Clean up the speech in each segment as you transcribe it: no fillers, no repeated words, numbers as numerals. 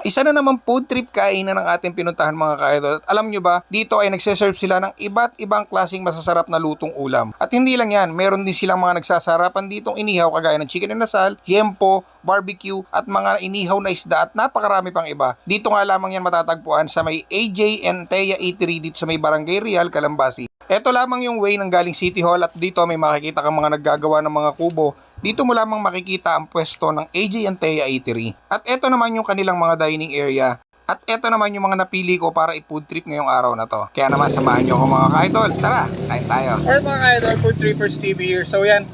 Isa na naman food trip kainan ng ating pinuntahan mga ka-idol. At alam nyo ba, dito ay nagseserve sila ng iba't ibang klaseng masasarap na lutong ulam. At hindi lang yan, meron din silang mga nagsasarapan ditong inihaw kagaya ng chicken inasal, yempo, barbecue, at mga inihaw na isda at napakarami pang iba. Dito nga lamang yan matatagpuan sa may AJ and Thea Eatery dito sa may Barangay Real, Calambasi. Ito lamang yung way ng galing City Hall at dito may makikita kang mga naggagawa ng mga kubo. Dito mo lamang makikita ang pwesto ng AJ and Thea Eatery. At ito naman yung kanilang mga dining area. At ito naman yung mga napili ko para i-food trip ngayong araw na to. Kaya naman samahan nyo ako mga ka-idol. Tara, kain tayo. Alright mga ka-idol, Food Trippers TV here. So yan,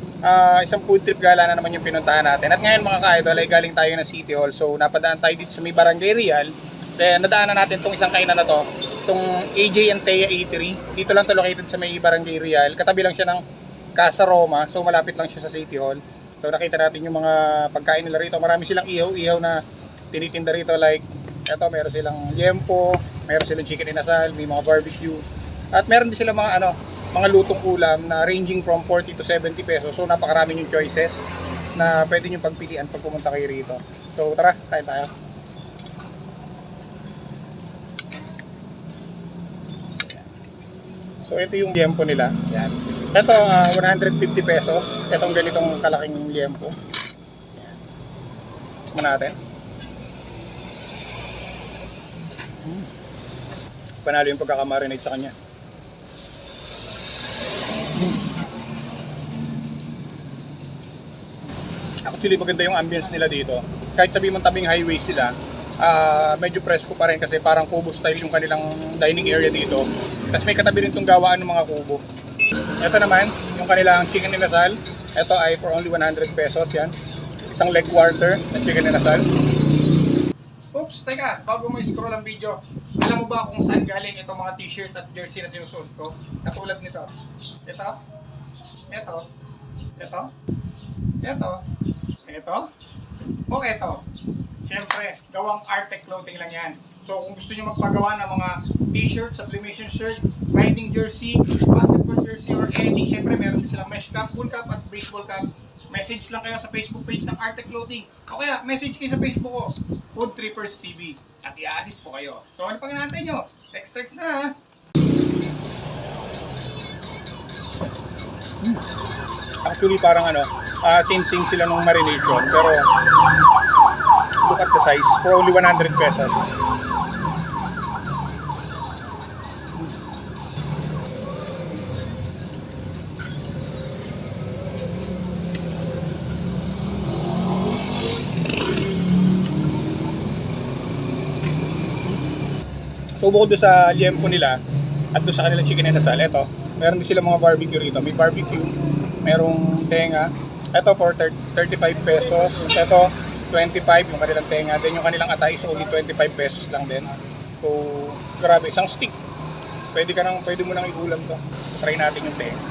isang food trip gala na naman yung pinuntahan natin. At ngayon mga ka-idol ay galing tayo ng City Hall. So napadaan tayo dito sa may Barangay Real. Then nadaanan natin itong isang kainan na to. Itong AJ and Thea Eatery. Dito lang to located sa may Barangay Real. Katabi lang siya ng Casa Roma. So malapit lang siya sa City Hall. So nakita natin yung mga pagkain nila rito. Marami silang ihaw na tinitinda rito, like eto meron silang yempo, meron silang chicken inasal, may mga barbecue. At meron din silang mga mga lutong ulam na ranging from 40 to 70 pesos. So napakarami yung choices na pwede nyo pagpilian pag pumunta kayo rito. So tara, kain tayo. So ito yung liempo nila. Yan. Ito 150 pesos. Itong ganitong kalaking liempo. Yan. Muna natin. Panalo yung pagkakamarinate sa kanya. Actually maganda yung ambience nila dito. Kahit sabihin mong tabing highway sila, medyo presko pa rin kasi parang kubo style yung kanilang dining area dito. Tapos may katabi rin itong gawaan ng mga kubo. Ito naman, yung kanilang chicken inasal. Ito ay for only 100 pesos yan. Isang leg quarter na chicken inasal. Oops, teka, bago mo i-scroll ang video, alam mo ba kung saan galing itong mga t-shirt at jersey na sinusuot ko? Katulad nito. Ito, ito, ito, ito, ito, o ito. Siyempre, gawang Artec clothing lang yan. So kung gusto nyo magpagawa ng mga t-shirt, sublimation shirt, riding jersey, basketball jersey, or anything, siyempre meron din silang mesh cap, full cap, at baseball cap. Message lang kayo sa Facebook page ng Artec Clothing. O kaya, message kayo sa Facebook ko, Food Trippers TV. At i-assist po kayo. So ano pang inaantay nyo? Text na ha! Actually parang same sila nung marination. Pero look at the size, for only 100 pesos. So bukod doon sa liempo nila at doon sa kanilang chicken inasal, eto, meron din sila mga barbecue rito. May barbecue, merong tenga. Eto for 35 pesos. Eto 25 yung kanilang tenga. Then yung kanilang atay is only 25 pesos lang din. So grabe, isang stick. Pwede mo nang iulam to. Try natin yung tenga.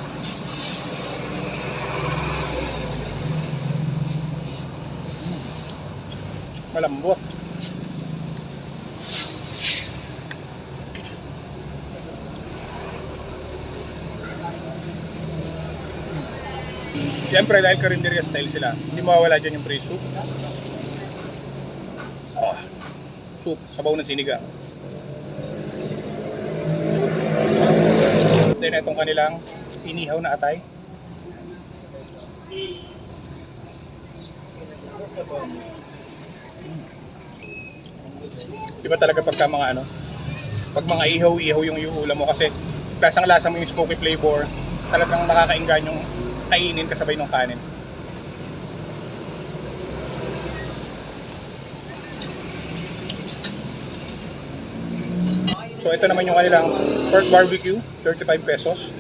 Malambot. Siyempre dahil karinderya style sila, hindi mawawala dyan yung pre-soup. Soup, sabaw na sinigang. Then itong kanilang inihaw na atay. Diba talaga pagka mga pag mga ihaw yung ulam mo kasi lasang lasa mo yung smoky flavor, talagang nakakainggan yung kainin kasabay ng kanin. So ito naman yung kanilang pork barbecue, 35 pesos.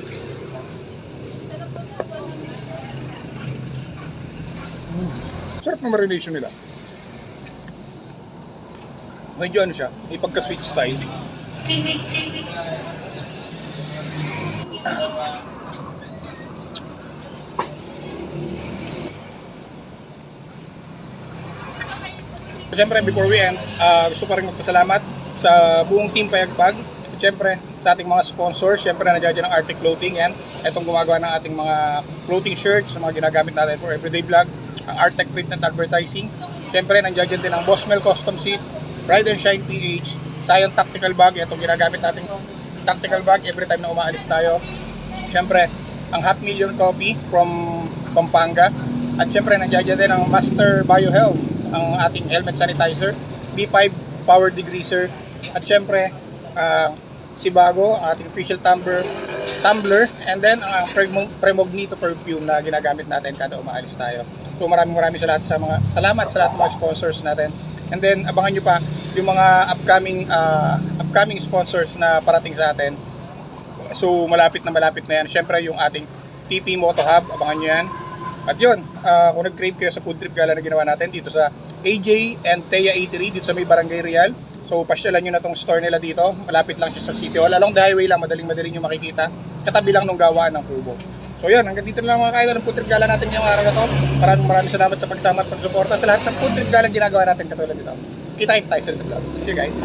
Sarap ng marination nila. Medyo siya, may pagka-sweet style. Siyempre, before we end, gusto pa rin magpasalamat sa buong Team Payagpag. At siyempre, sa ating mga sponsors, siyempre nandiyan dyan ang Artec Clothing. Yan. Itong gumagawa ng ating mga clothing shirts, mga ginagamit natin for everyday vlog. Ang Artec Print and Advertising. Siyempre, nandiyan dyan din ang Boss Mel Custom Seat, Ride and Shine PH, Scion Tactical Bag. Itong ginagamit natin tactical bag every time na umaalis tayo. Siyempre, ang Hot Million Coffee from Pampanga. At siyempre, nandiyan din ang Master Biohelm, ang ating helmet sanitizer, B5 Power Degreaser. At siyempre, si Bago, ating official tumbler, and then ang Premognito perfume na ginagamit natin kada umaalis tayo. So maraming salamat sa lahat ng mga sponsors natin. And then abangan nyo pa yung mga upcoming sponsors na parating sa atin. So malapit na yan. Siyempre yung ating TP Moto Hub, abangan nyo yan. At yun, kung nag-crave kayo sa food trip gala na ginawa natin dito sa AJ and Thea Eatery dito sa may Barangay Real. So pasyalan nyo na tong store nila dito. Malapit lang siya sa City Hall. Along the highway lang, madaling nyo makikita. Katabi lang nung gawaan ng Kubo. So yan, hanggang dito na lang mga kaidol ng food trip gala natin ngayong araw na to. Maraming salamat sa pagsama at pagsuporta sa lahat ng food trip gala ginagawa natin katulad dito. Kita tayo sa vlog. See you guys.